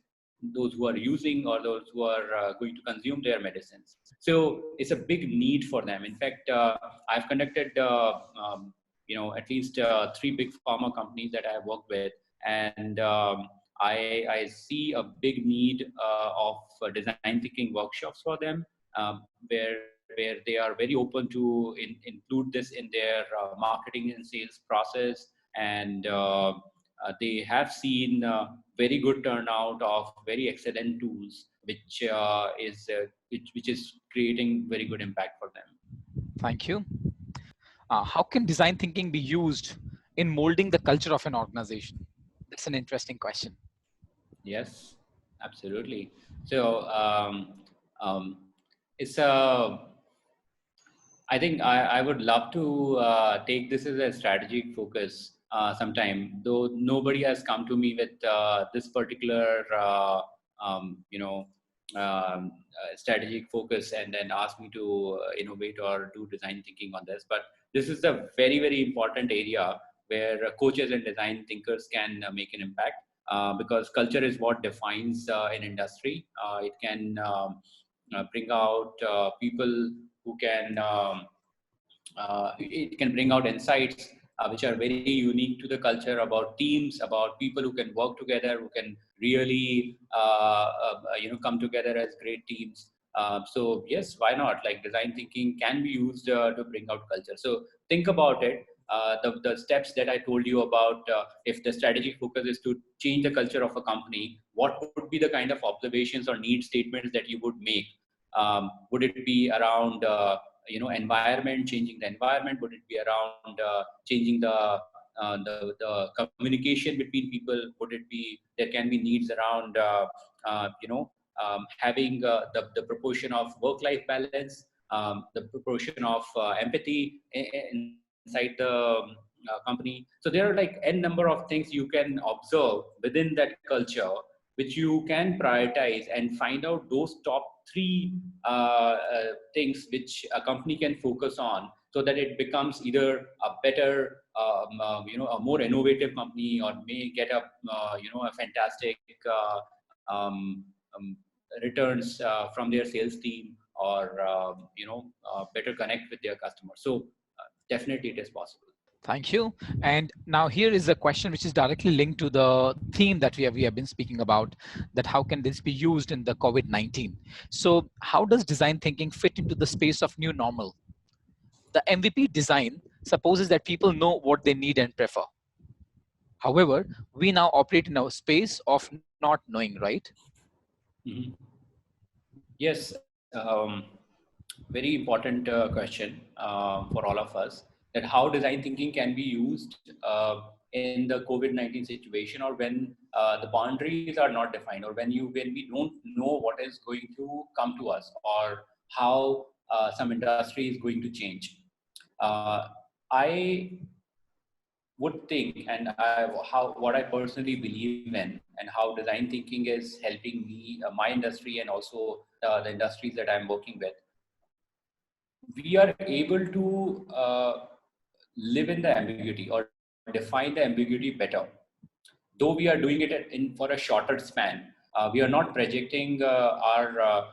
those who are using or those who are going to consume their medicines. So it's a big need for them. In fact, I've conducted at least three big pharma companies that I have worked with, and I see a big need of design thinking workshops for them, where they are very open to include this in their marketing and sales process, and they have seen very good turnout of very excellent tools, which is creating very good impact for them. Thank you. How can design thinking be used in molding the culture of an organization? That's an interesting question. Yes, absolutely. So um, it's a I think I would love to take this as a strategic focus sometime, though nobody has come to me with this particular, strategic focus and then asked me to innovate or do design thinking on this. But this is a very, very important area where coaches and design thinkers can make an impact, because culture is what defines an industry. It can bring out people who can it can bring out insights which are very unique to the culture, about teams, about people who can work together, who can really come together as great teams. So yes, why not? Like, design thinking can be used to bring out culture. So think about it. The steps that I told you about, if the strategic focus is to change the culture of a company, what would be the kind of observations or need statements that you would make? Would it be around environment, changing the environment? Would it be around changing the communication between people? Would it be, there can be needs around having the proportion of work life balance, the proportion of empathy inside the company. So there are like n number of things you can observe within that culture, which you can prioritize and find out those top three things which a company can focus on, so that it becomes either a better, a more innovative company, or may get a fantastic um, returns from their sales team, or better connect with their customers. So definitely it is possible. Thank you. And now here is a question which is directly linked to the theme that we have been speaking about, that how can this be used in the COVID-19? So how does design thinking fit into the space of new normal? The MVP design supposes that people know what they need and prefer. However, we now operate in a space of not knowing, right? Mhm. Yes, very important question for all of us, that how design thinking can be used in the COVID-19 situation, or when the boundaries are not defined, or when we don't know what is going to come to us, or how some industry is going to change. Uh, I would think, and what I personally believe in, and how design thinking is helping me, my industry, and also the industries that I'm working with. We are able to live in the ambiguity, or define the ambiguity better, though we are doing it for a shorter span. We are not projecting our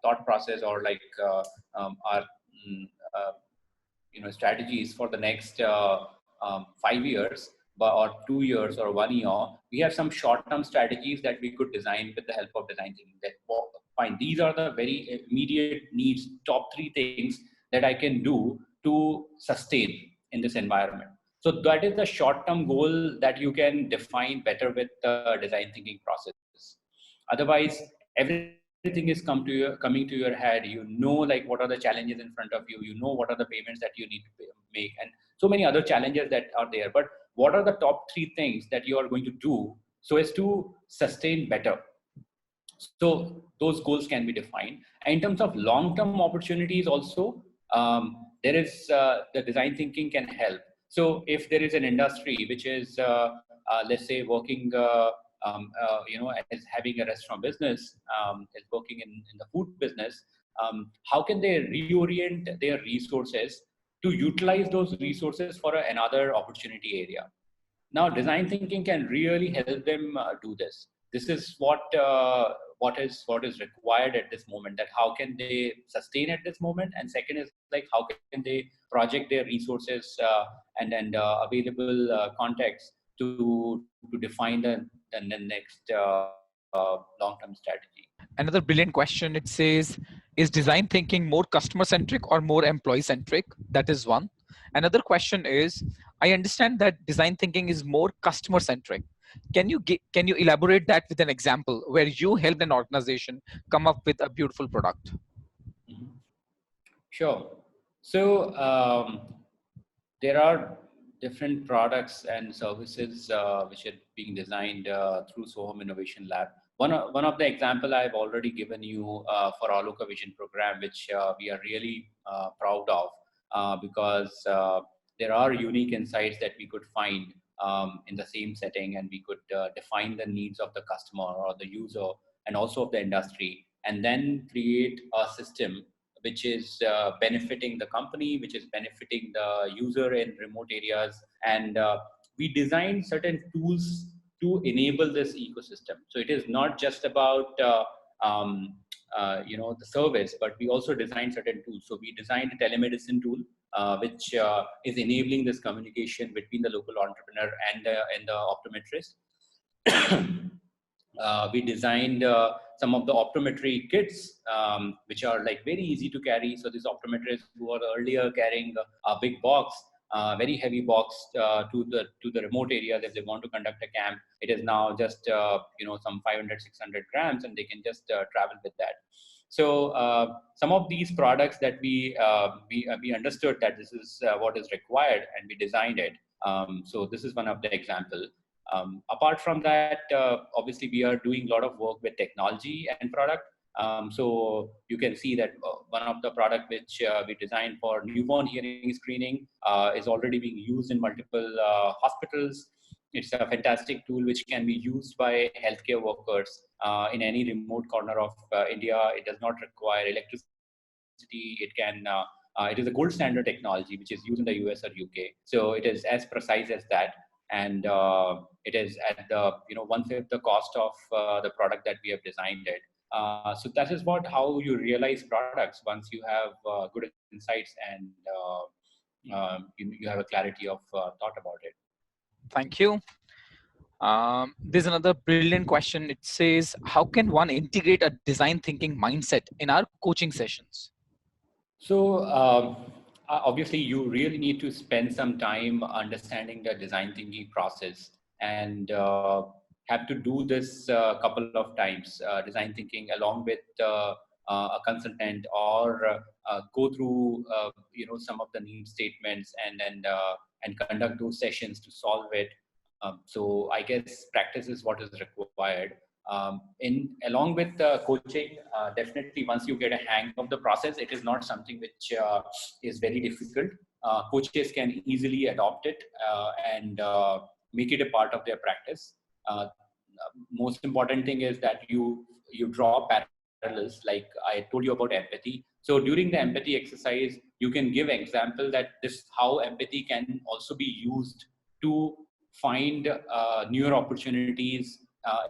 thought process, or like our mm, uh, strategies for the next 5 years, or 2 years, or 1 year. We have some short-term strategies that we could design with the help of design thinking. That, well, fine, these are the very immediate needs, top three things that I can do to sustain in this environment. So that is the short-term goal that you can define better with the design thinking process. Otherwise, everything is coming to your head. You know, like, what are the challenges in front of you. You know what are the payments that you need to make, and so many other challenges that are there. But what are the top three things that you are going to do so as to sustain better? So those goals can be defined. And in terms of long-term opportunities also, there is the design thinking can help. So if there is an industry which is, let's say, working, as having a restaurant business, is working in the food business, how can they reorient their resources to utilize those resources for another opportunity area? Now, design thinking can really help them do this. This is what is required at this moment. That how can they sustain at this moment, and second is like, how can they project their resources and available context to define the next long-term strategy. Another brilliant question. It says, is design thinking more customer centric or more employee centric? That is one. Another question is, I understand that design thinking is more customer centric. Can you elaborate that with an example where you helped an organization come up with a beautiful product? Mhm. Sure. So there are different products and services which are being designed through Soham Innovation Lab. One of the example I've already given you for our Loka Vision program, which we are really proud of, because there are unique insights that we could find in the same setting, and we could define the needs of the customer or the user, and also of the industry, and then create a system which is benefiting the company, which is benefiting the user in remote areas. And we designed certain tools to enable this ecosystem. So it is not just about um, the service, but we also designed certain tools. So we designed a telemedicine tool, which is enabling this communication between the local entrepreneur and the optometrist. We designed some of the optometry kits, which are like very easy to carry. So these optometrists who are earlier carrying a big box, very heavy box to the remote areas, if they want to conduct a camp, it is now just some 500 600 grams, and they can just travel with that. So some of these products that we understood that this is what is required, and we designed it. So this is one of the example. Apart from that, obviously we are doing a lot of work with technology and product. So you can see that one of the product which we designed for newborn hearing screening is already being used in multiple hospitals. It's a fantastic tool which can be used by healthcare workers in any remote corner of India. It does not require electricity. It is a gold standard technology which is used in the US or UK. So it is as precise as that, and it is at the one-fifth the cost of the product that we have designed it. So that is what how you realize products once you have good insights and you have a clarity of thought about it. Thank you. There's another brilliant question. It says, how can one integrate a design thinking mindset in our coaching sessions? So obviously, you really need to spend some time understanding the design thinking process, and have to do this a couple of times. Design thinking along with a consultant, or go through some of the need statements, and conduct those sessions to solve it. So I guess practice is what is required. In along with coaching, definitely once you get a hang of the process, it is not something which is very difficult. Coaches can easily adopt it and make it a part of their practice. Most important thing is that you draw parallels, like I told you about empathy. So during the empathy exercise, you can give example that this how empathy can also be used to find newer opportunities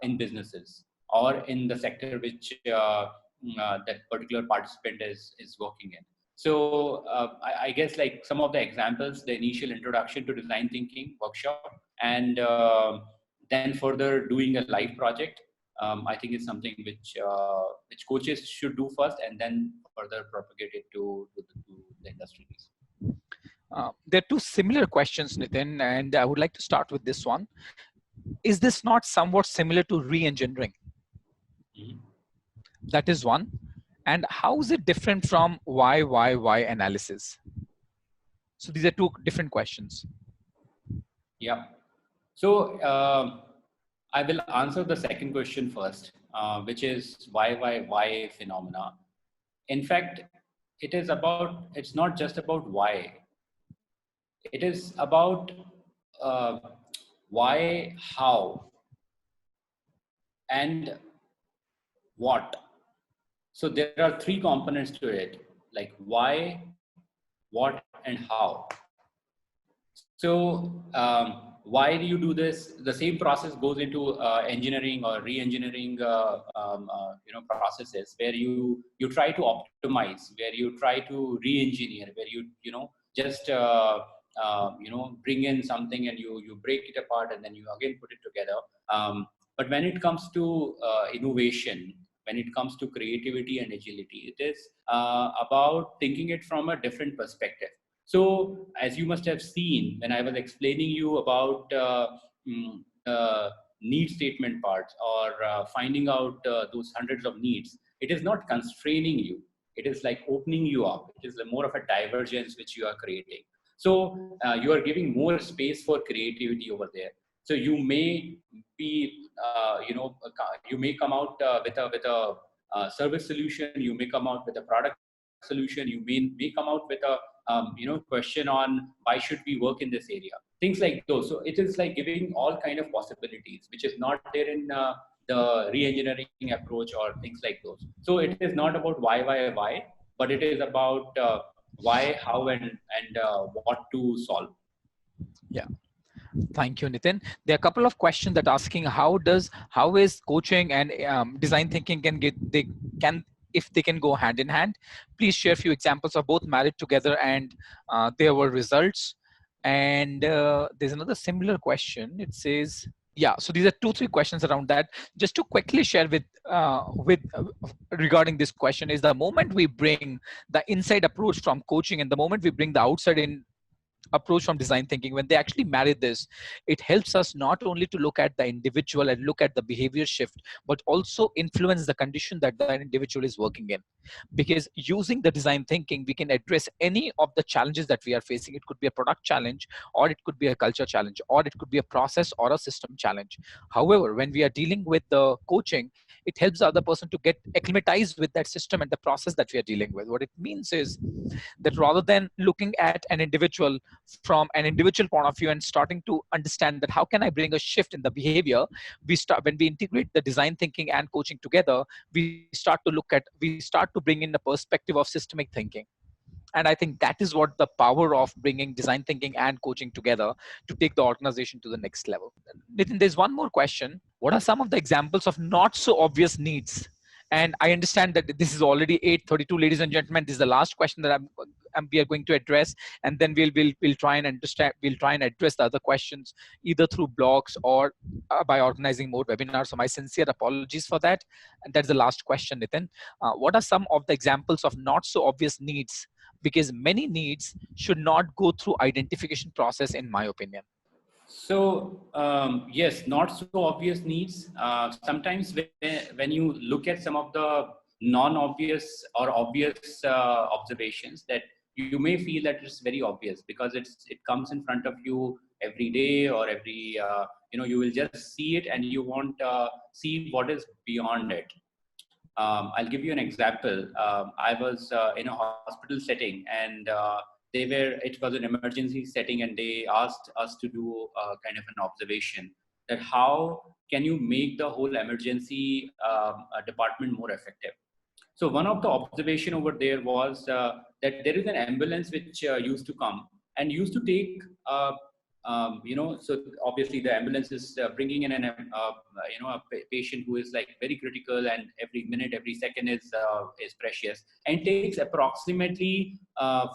in businesses or in the sector which that particular participant is working in. So I guess like some of the examples, the initial introduction to design thinking workshop, and then further doing a live project, I think is something which coaches should do first, and then further propagate it to the industries. There are two similar questions, Nitin, and I would like to start with this one. Is this not somewhat similar to re-engineering? Mhm. That is one. And how is it different from why analysis? So these are two different questions. Yeah. So I will answer the second question first, which is why phenomena. In fact, it's not just about why. It is about uh, why, how, and what. So there are three components to it, like why, what, and how. So why do you do this? The same process goes into engineering or re-engineering, processes where you try to optimize, where you try to re-engineer, where you just bring in something and you break it apart and then you again put it together. But when it comes to innovation, when it comes to creativity and agility, it is about thinking it from a different perspective. So, as you must have seen when I was explaining you about need statement parts, or finding out those hundreds of needs, it is not constraining you. It is like opening you up. It is more of a divergence which you are creating. So you are giving more space for creativity over there. So you may be, you may come out with a service solution. You may come out with a product solution. You may come out with a question on why should we work in this area, things like those. So it is like giving all kind of possibilities which is not there in the re-engineering approach or things like those. So it is not about why, but it is about why, how, and what to solve. Yeah. Thank you, Nitin. There are a couple of questions that asking how is coaching and design thinking can if they can go hand in hand. Please share a few examples of both married together and there were results. And there's another similar question. It says, yeah, so these are two, three questions around that. Just to quickly share with regarding this question is, the moment we bring the inside approach from coaching and the moment we bring the outside in approach from design thinking, when they actually marry this, it helps us not only to look at the individual and look at the behavior shift, but also influence the condition that the individual is working in. Because using the design thinking, we can address any of the challenges that we are facing. It could be a product challenge, or it could be a culture challenge, or it could be a process or a system challenge. However, when we are dealing with the coaching, it helps the other person to get acclimatized with that system and the process that we are dealing with. What it means is that rather than looking at an individual from an individual point of view and starting to understand that how can I bring a shift in the behavior, we start, when we integrate the design thinking and coaching together, we start to bring in the perspective of systemic thinking. And I think that is what the power of bringing design thinking and coaching together to take the organization to the next level. Nitin, there's one more question. What are some of the examples of not so obvious needs? And I understand that this is already 8:32, ladies and gentlemen. This is the last question that we are going to address, and then we'll try and understand. We'll try and address the other questions either through blogs or by organizing more webinars. So my sincere apologies for that. And that's the last question, Nitin. What are some of the examples of not so obvious needs? Because many needs should not go through identification process, in my opinion. So yes, not so obvious needs. Sometimes when you look at some of the non-obvious or obvious observations, that you may feel that it's very obvious because it comes in front of you every day or every you will just see it and you won't see what is beyond it. I'll give you an example. I was in a hospital setting, and it was an emergency setting, and they asked us to do kind of an observation that how can you make the whole emergency department more effective. So one of the observation over there was that there is an ambulance which used to come and used to take, so obviously the ambulance is bringing in a patient who is like very critical, and every minute, every second is precious, and it takes approximately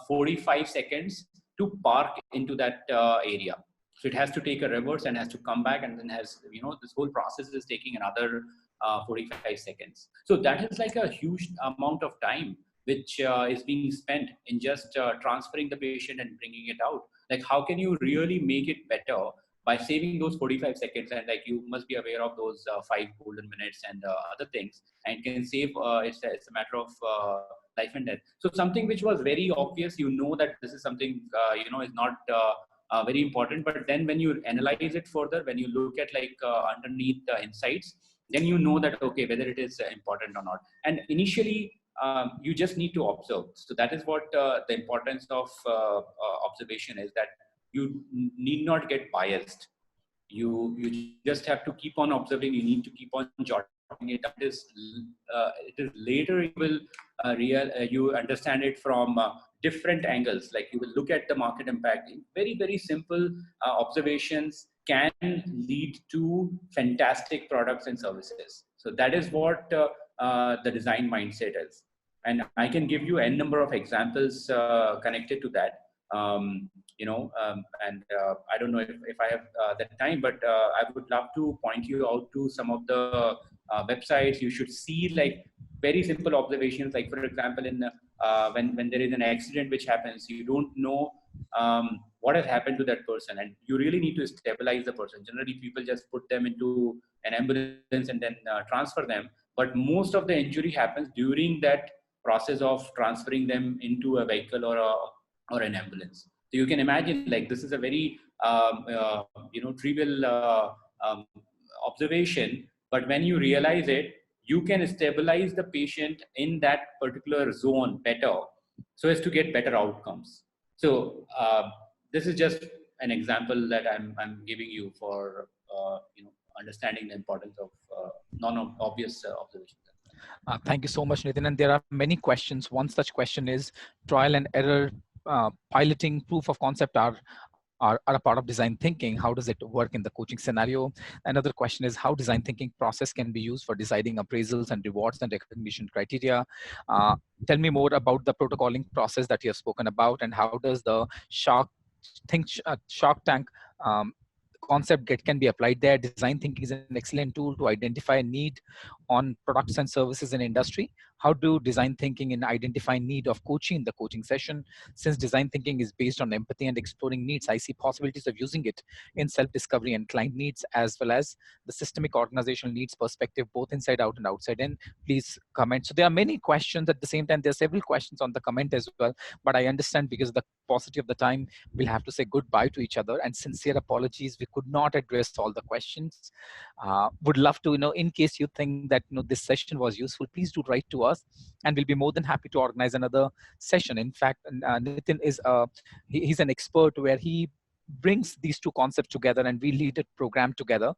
45 seconds to park into that area. So it has to take a reverse and has to come back, and then this whole process is taking another 45 seconds. So that is like a huge amount of time which is being spent in just transferring the patient and bringing it out. Like, how can you really make it better by saving those 45 seconds? And like, you must be aware of those 5 golden minutes and other things, and can save, it's a matter of life and death. So something which was very obvious, that this is something, is not very important. But then when you analyze it further, when you look at like underneath the insights, then you know that, okay, whether it is important or not. And initially, you just need to observe. So that is what the importance of observation is, that you need not get biased. You just have to keep on observing. You need to keep on jotting it down. It is later you will you understand it from different angles. Like, you will look at the market impact. Very, very simple observations can lead to fantastic products and services. So that is what the design mindset is. And I can give you n number of examples connected to that. I don't know if I have that time, but I would love to point you out to some of the websites. You should see like very simple observations. Like, for example, in when there is an accident which happens, you don't know what has happened to that person, and you really need to stabilize the person. Generally, people just put them into an ambulance and then transfer them. But most of the injury happens during that process of transferring them into a vehicle or an ambulance. So you can imagine, like, this is a very trivial observation, but when you realize it, you can stabilize the patient in that particular zone better, so as to get better outcomes. So this is just an example that I'm giving you for understanding the importance of non-obvious observations. Thank you so much, Nitin. And there are many questions. One such question is trial and error, piloting, proof of concept are are a part of design thinking. How does it work in the coaching scenario? Another question is how design thinking process can be used for deciding appraisals and rewards and recognition criteria. Uh, Tell me more about the protocoling process that you have spoken about, and how does the Shark Tank um, concept can be applied there. Design thinking is an excellent tool to identify a need on products and services in industry. How do design thinking in identify need of coaching in the coaching session? Since design thinking is based on empathy and exploring needs, I see possibilities of using it in self-discovery and client needs, as well as the systemic organizational needs perspective, both inside out and outside in. Please comment. So there are many questions at the same time. There are several questions on the comment as well, but I understand because of the paucity of the time, we'll have to say goodbye to each other, and sincere apologies, we could not address all the questions. Would love to, in case you think that this session was useful, please do write to us, and we'll be more than happy to organize another session. In fact, Nitin is he's an expert where he brings these two concepts together, and we lead a program together,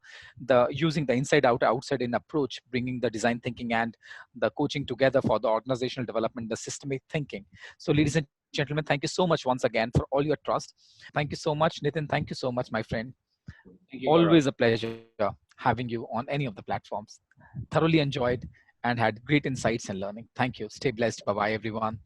the using the inside out outside in approach, bringing the design thinking and the coaching together for the organizational development, the systemic thinking. So ladies and gentlemen, thank you so much once again for all your trust. Thank you so much, Nitin. Thank you so much, my friend. Thank you, Always Gaurav. a pleasure having you on any of the platforms. Thoroughly enjoyed and had great insights and learning. Thank you. Stay blessed. Bye bye, everyone.